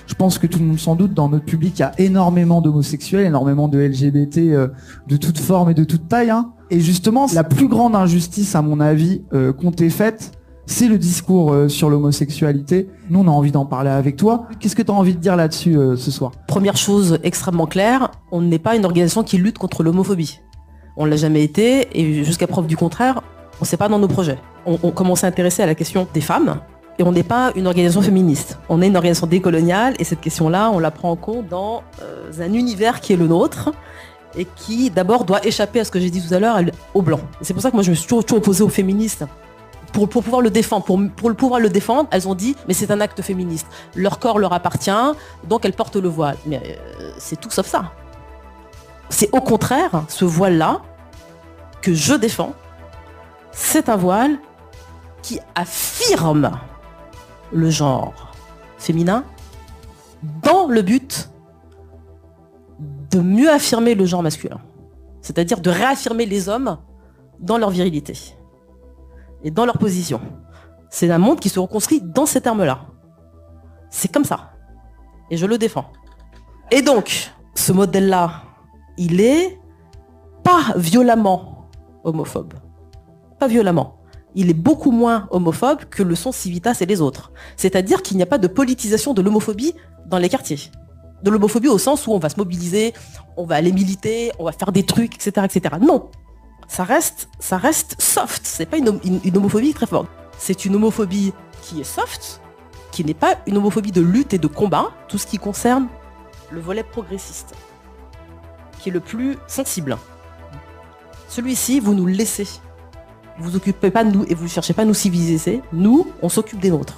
Je pense que tout le monde s'en doute, dans notre public, il y a énormément d'homosexuels, énormément de LGBT de toute forme et de toute taille. Hein. Et justement, la plus grande injustice, à mon avis, qu'on t'ait faite, c'est le discours sur l'homosexualité. Nous, on a envie d'en parler avec toi. Qu'est-ce que tu as envie de dire là-dessus ce soir? Première chose extrêmement claire, on n'est pas une organisation qui lutte contre l'homophobie. On ne l'a jamais été, et jusqu'à preuve du contraire, on ne sait pas dans nos projets. On commence à s'intéresser à la question des femmes, et on n'est pas une organisation féministe. On est une organisation décoloniale, et cette question-là, on la prend en compte dans un univers qui est le nôtre, et qui d'abord doit échapper à ce que j'ai dit tout à l'heure, aux blancs. C'est pour ça que moi je me suis toujours opposée aux féministes. Pour pouvoir le défendre, pour pouvoir le défendre, elles ont dit mais c'est un acte féministe. Leur corps leur appartient, donc elles portent le voile. Mais c'est tout sauf ça. C'est au contraire ce voile-là que je défends. C'est un voile qui affirme le genre féminin dans le but de mieux affirmer le genre masculin. C'est-à-dire de réaffirmer les hommes dans leur virilité et dans leur position. C'est un monde qui se reconstruit dans ces termes-là. C'est comme ça. Et je le défends. Et donc, ce modèle-là, il est pas violemment homophobe. Pas violemment. Il est beaucoup moins homophobe que le sont Civitas et les autres. C'est-à-dire qu'il n'y a pas de politisation de l'homophobie dans les quartiers. De l'homophobie au sens où on va se mobiliser, on va aller militer, on va faire des trucs, etc., etc. Non. Ça reste soft. C'est pas une homophobie très forte. C'est une homophobie qui est soft, qui n'est pas une homophobie de lutte et de combat, tout ce qui concerne le volet progressiste, qui est le plus sensible. Celui-ci, vous nous le laissez. Vous vous occupez pas de nous et vous ne cherchez pas à nous civiliser. Nous, on s'occupe des nôtres.